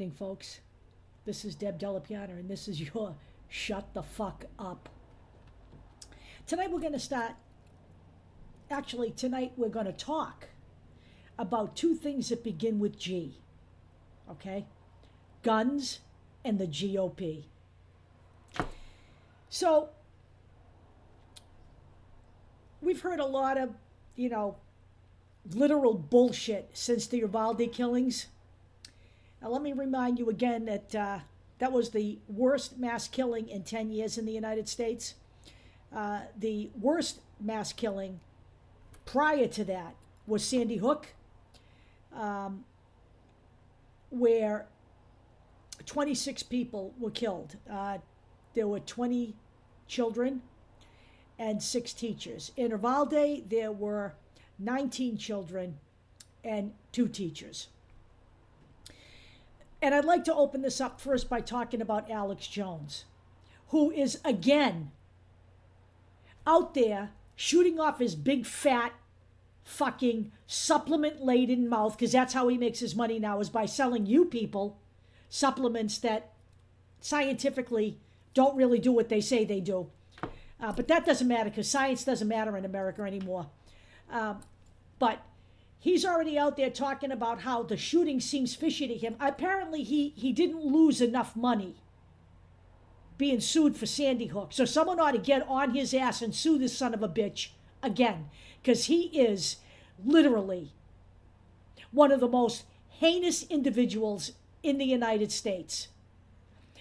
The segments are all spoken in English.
evening, folks. This is Deb Delapiana, and this is your Shut the Fuck Up. Tonight we're going to start, actually tonight we're going to talk about two things that begin with G, okay? Guns and the GOP. So, we've heard a lot of, literal bullshit since the Uvalde killings. Now, let me remind you again that that was the worst mass killing in 10 years in the United States. The worst mass killing prior to that was Sandy Hook, where 26 people were killed. There were 20 children and 6 teachers. In Uvalde, there were 19 children and 2 teachers. And I'd like to open this up first by talking about Alex Jones, who is again out there shooting off his big fat fucking supplement-laden mouth, because that's how he makes his money now, is by selling you people supplements that scientifically don't really do what they say they do. But that doesn't matter, because science doesn't matter in America anymore. But he's already out there talking about how the shooting seems fishy to him. Apparently, he didn't lose enough money being sued for Sandy Hook. So someone ought to get on his ass and sue this son of a bitch again, because he is literally one of the most heinous individuals in the United States.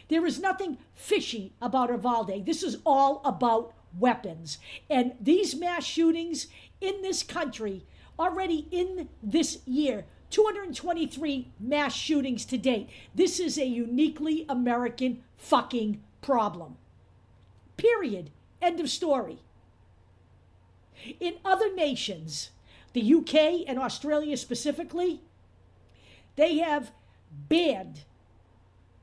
There is nothing fishy about Uvalde. This is all about weapons. And these mass shootings in this country, already in this year, 223 mass shootings to date. This is a uniquely American fucking problem. Period. End of story. In other nations, the UK and Australia specifically, they have banned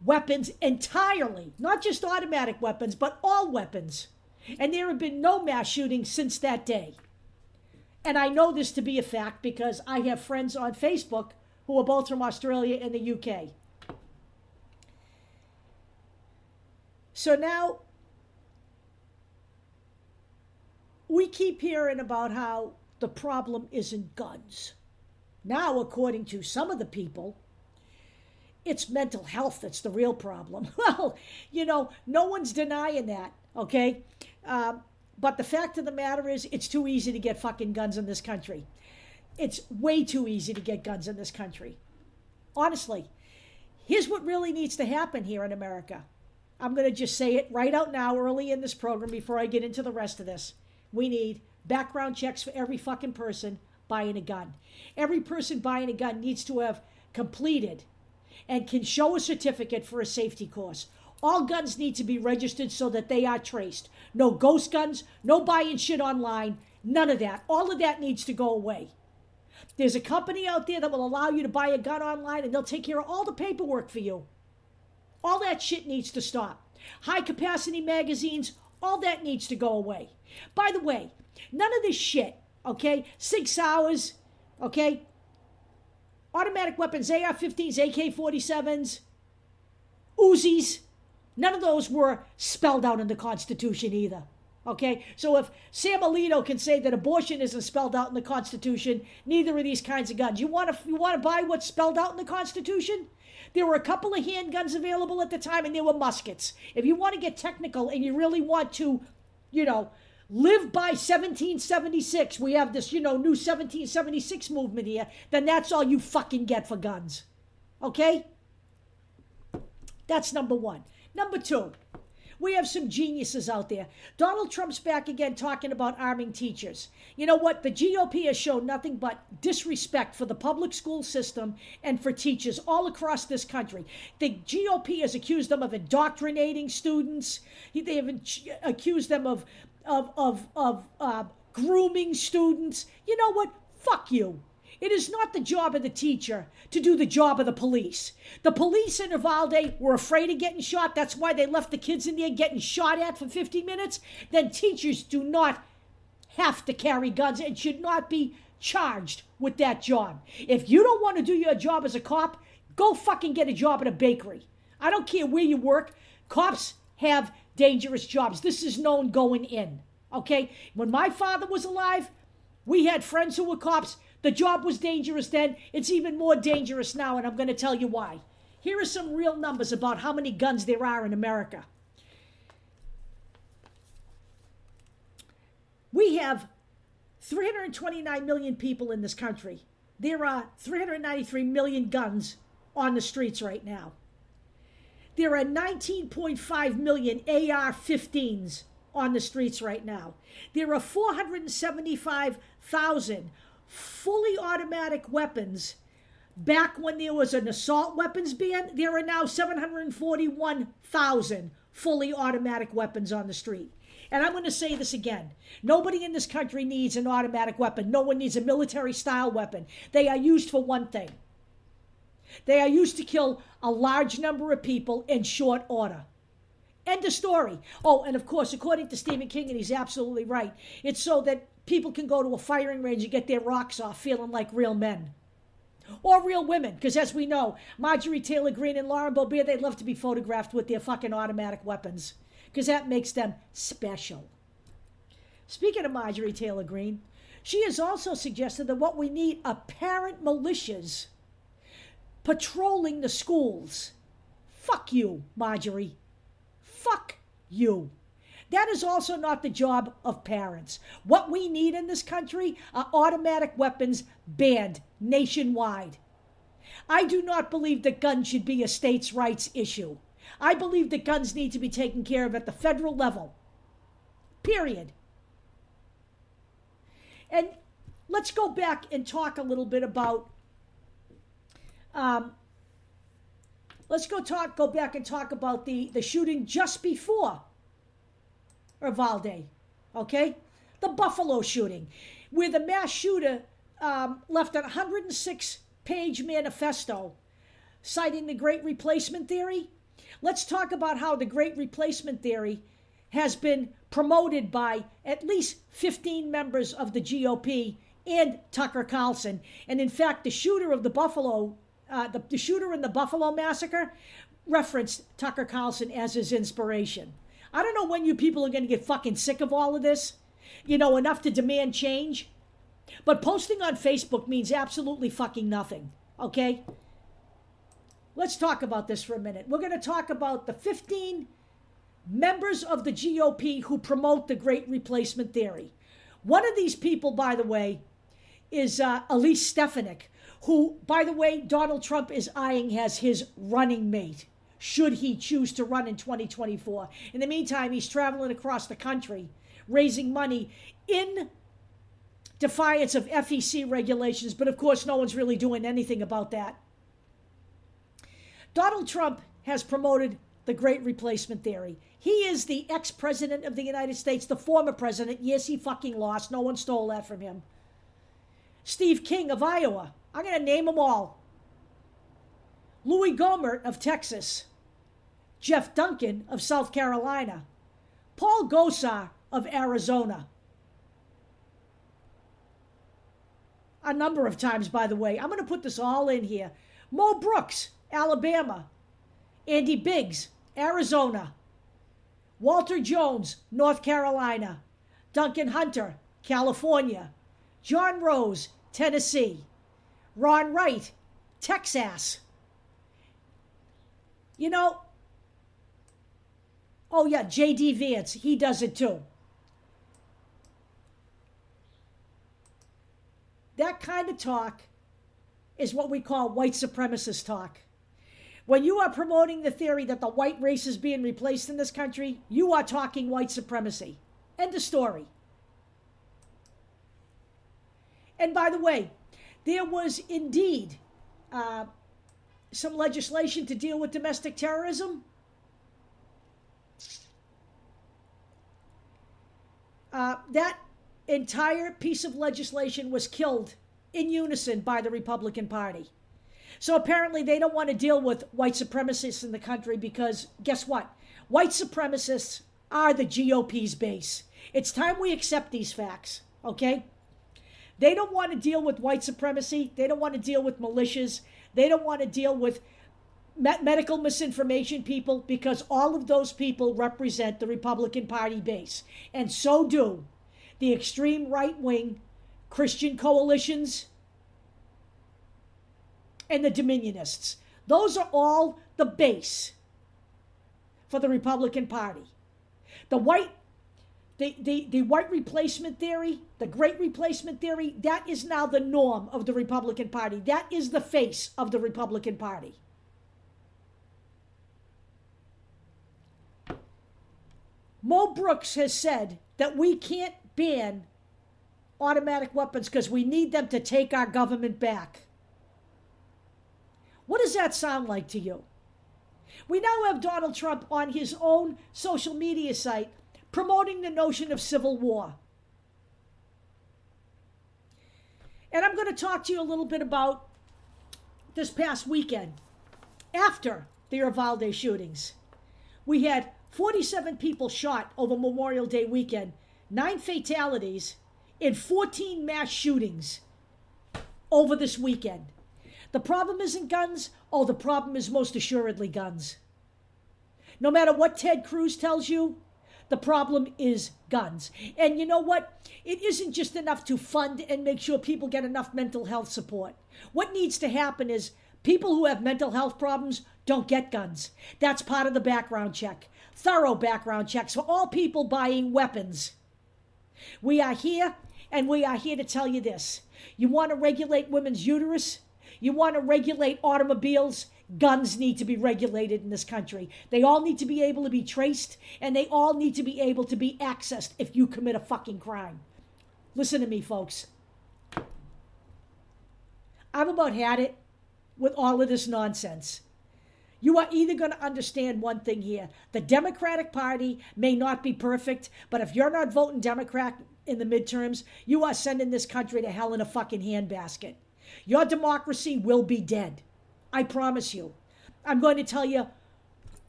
weapons entirely, not just automatic weapons, but all weapons. And there have been no mass shootings since that day. And I know this to be a fact because I have friends on Facebook who are both from Australia and the UK. So now, we keep hearing about how the problem isn't guns. Now, according to some of the people, it's mental health that's the real problem. Well, no one's denying that, okay? But the fact of the matter is, it's too easy to get fucking guns in this country. It's way too easy to get guns in this country. Honestly, here's what really needs to happen here in America. I'm going to just say it right out now, early in this program, before I get into the rest of this. We need background checks for every fucking person buying a gun. Every person buying a gun needs to have completed and can show a certificate for a safety course. All guns need to be registered so that they are traced. No ghost guns, no buying shit online, none of that. All of that needs to go away. There's a company out there that will allow you to buy a gun online, and they'll take care of all the paperwork for you. All that shit needs to stop. High capacity magazines, all that needs to go away. By the way, none of this shit, okay? Sig Sauers, okay? Automatic weapons, AR-15s, AK-47s, Uzis, none of those were spelled out in the Constitution either, okay? So if Sam Alito can say that abortion isn't spelled out in the Constitution, neither are these kinds of guns. You want to buy what's spelled out in the Constitution? There were a couple of handguns available at the time, and there were muskets. If you want to get technical and you really want to, live by 1776, we have this, new 1776 movement here, then that's all you fucking get for guns. Okay? That's number one. Number two, we have some geniuses out there. Donald Trump's back again talking about arming teachers. You know what? The GOP has shown nothing but disrespect for the public school system and for teachers all across this country. The GOP has accused them of indoctrinating students. They have accused them of grooming students. You know what? Fuck you. It is not the job of the teacher to do the job of the police. The police in Uvalde were afraid of getting shot. That's why they left the kids in there getting shot at for 50 minutes. Then teachers do not have to carry guns and should not be charged with that job. If you don't want to do your job as a cop, Go fucking get a job at a bakery. I don't care where you work. Cops have dangerous jobs. This is known going in, okay? When my father was alive, we had friends who were cops. The job was dangerous then. It's even more dangerous now, and I'm going to tell you why. Here are some real numbers about how many guns there are in America. We have 329 million people in this country. There are 393 million guns on the streets right now. There are 19.5 million AR-15s on the streets right now. There are 475,000 fully automatic weapons. Back when there was an assault weapons ban, there are now 741,000 fully automatic weapons on the street. And I'm going to say this again. Nobody in this country needs an automatic weapon. No one needs a military-style weapon. They are used for one thing. They are used to kill a large number of people in short order. End of story. Oh, and of course, according to Stephen King, and he's absolutely right, it's so that people can go to a firing range and get their rocks off feeling like real men. Or real women, because as we know, Marjorie Taylor Greene and Lauren Boebert, they love to be photographed with their fucking automatic weapons, because that makes them special. Speaking of Marjorie Taylor Greene, she has also suggested that what we need are parent militias patrolling the schools. Fuck you, Marjorie. Fuck you. That is also not the job of parents. What we need in this country are automatic weapons banned nationwide. I do not believe that guns should be a states' rights issue. I believe that guns need to be taken care of at the federal level. Period. And let's go back and talk a little bit about go back and talk about the shooting just before Uvalde, okay? The Buffalo shooting, where the mass shooter left a 106-page manifesto citing the Great Replacement Theory. Let's talk about how the Great Replacement Theory has been promoted by at least 15 members of the GOP and Tucker Carlson. And in fact, the shooter of the Buffalo, the shooter in the Buffalo massacre referenced Tucker Carlson as his inspiration. I don't know when you people are going to get fucking sick of all of this, enough to demand change. But posting on Facebook means absolutely fucking nothing, okay? Let's talk about this for a minute. We're going to talk about the 15 members of the GOP who promote the Great Replacement Theory. One of these people, by the way, is Elise Stefanik, who, by the way, Donald Trump is eyeing as his running mate, should he choose to run in 2024. In the meantime, he's traveling across the country, raising money in defiance of FEC regulations, but of course, no one's really doing anything about that. Donald Trump has promoted the Great Replacement Theory. He is the ex-president of the United States, the former president. Yes, he fucking lost. No one stole that from him. Steve King of Iowa. I'm going to name them all. Louis Gohmert of Texas. Jeff Duncan of South Carolina. Paul Gosar of Arizona. A number of times, by the way. I'm going to put this all in here. Mo Brooks, Alabama. Andy Biggs, Arizona. Walter Jones, North Carolina. Duncan Hunter, California. John Rose, Tennessee. Ron Wright, Texas. Oh yeah, J.D. Vance, he does it too. That kind of talk is what we call white supremacist talk. When you are promoting the theory that the white race is being replaced in this country, you are talking white supremacy. End of story. And by the way, there was indeed some legislation to deal with domestic terrorism. That entire piece of legislation was killed in unison by the Republican Party. So apparently they don't want to deal with white supremacists in the country because guess what? White supremacists are the GOP's base. It's time we accept these facts, okay? They don't want to deal with white supremacy. They don't want to deal with militias. They don't want to deal with medical misinformation people, because all of those people represent the Republican Party base. And so do the extreme right-wing Christian coalitions and the Dominionists. Those are all the base for the Republican Party. The white replacement theory, the great replacement theory, that is now the norm of the Republican Party. That is the face of the Republican Party. Mo Brooks has said that we can't ban automatic weapons because we need them to take our government back. What does that sound like to you? We now have Donald Trump on his own social media site promoting the notion of civil war. And I'm going to talk to you a little bit about this past weekend after the Uvalde shootings. We had 47 people shot over Memorial Day weekend, 9 fatalities in 14 mass shootings over this weekend. The problem isn't guns. Oh, the problem is most assuredly guns. No matter what Ted Cruz tells you, the problem is guns. And you know what? It isn't just enough to fund and make sure people get enough mental health support. What needs to happen is people who have mental health problems don't get guns. That's part of the background check. Thorough background checks for all people buying weapons. We are here, and we are here to tell you this. You want to regulate women's uterus? You want to regulate automobiles? Guns need to be regulated in this country. They all need to be able to be traced, and they all need to be able to be accessed if you commit a fucking crime. Listen to me, folks. I've about had it with all of this nonsense. You are either going to understand one thing here. The Democratic Party may not be perfect, but if you're not voting Democrat in the midterms, you are sending this country to hell in a fucking handbasket. Your democracy will be dead. I promise you. I'm going to tell you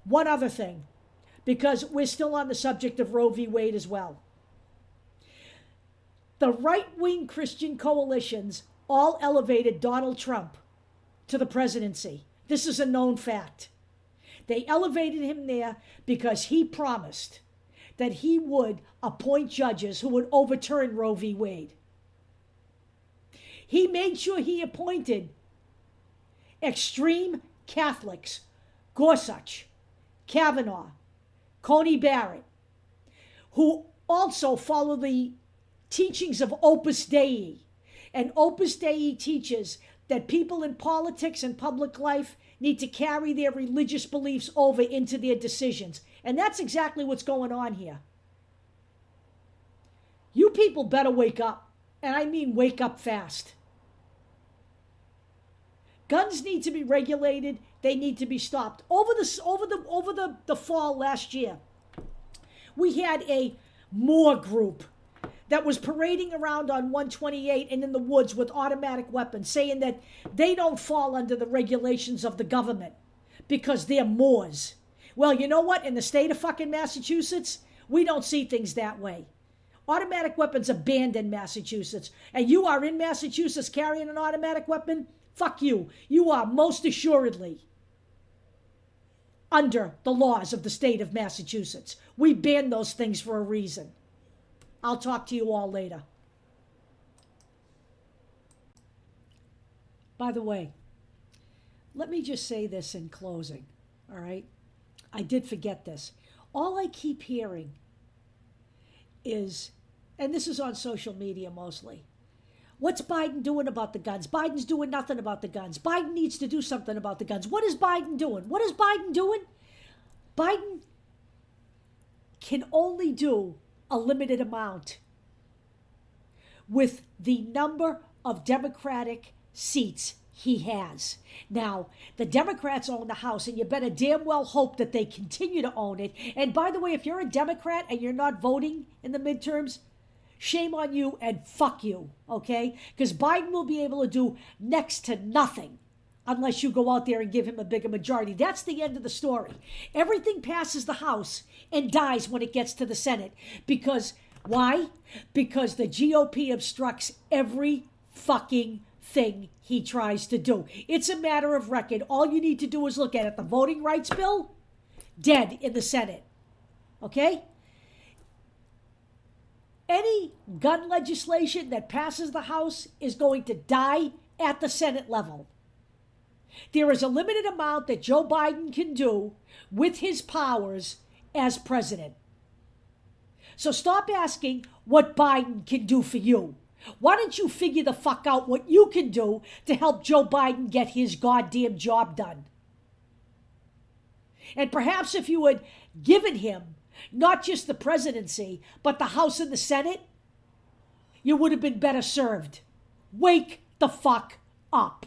one other thing, because we're still on the subject of Roe v. Wade as well. The right-wing Christian coalitions all elevated Donald Trump to the presidency. This is a known fact. They elevated him there because he promised that he would appoint judges who would overturn Roe v. Wade. He made sure he appointed extreme Catholics, Gorsuch, Kavanaugh, Coney Barrett, who also follow the teachings of Opus Dei. And Opus Dei teaches that people in politics and public life need to carry their religious beliefs over into their decisions. And that's exactly what's going on here. You people better wake up. And I mean wake up fast. Guns need to be regulated. They need to be stopped. Over the fall last year, we had a Moore group that was parading around on 128 and in the woods with automatic weapons, saying that they don't fall under the regulations of the government because they're Moors. Well, you know what? In the state of fucking Massachusetts, we don't see things that way. Automatic weapons are banned in Massachusetts. And you are in Massachusetts carrying an automatic weapon? Fuck you. You are most assuredly under the laws of the state of Massachusetts. We ban those things for a reason. I'll talk to you all later. By the way, let me just say this in closing, all right? I did forget this. All I keep hearing is, and this is on social media mostly, what's Biden doing about the guns? Biden's doing nothing about the guns. Biden needs to do something about the guns. What is Biden doing? What is Biden doing? Biden can only do a limited amount with the number of Democratic seats he has. Now, the Democrats own the House, and you better damn well hope that they continue to own it. And by the way, if you're a Democrat and you're not voting in the midterms, shame on you and fuck you, okay? Because Biden will be able to do next to nothing unless you go out there and give him a bigger majority. That's the end of the story. Everything passes the House and dies when it gets to the Senate. Because, why? Because the GOP obstructs every fucking thing he tries to do. It's a matter of record. All you need to do is look at it. The voting rights bill, dead in the Senate. Okay? Any gun legislation that passes the House is going to die at the Senate level. There is a limited amount that Joe Biden can do with his powers as president. So stop asking what Biden can do for you. Why don't you figure the fuck out what you can do to help Joe Biden get his goddamn job done? And perhaps if you had given him not just the presidency, but the House and the Senate, you would have been better served. Wake the fuck up.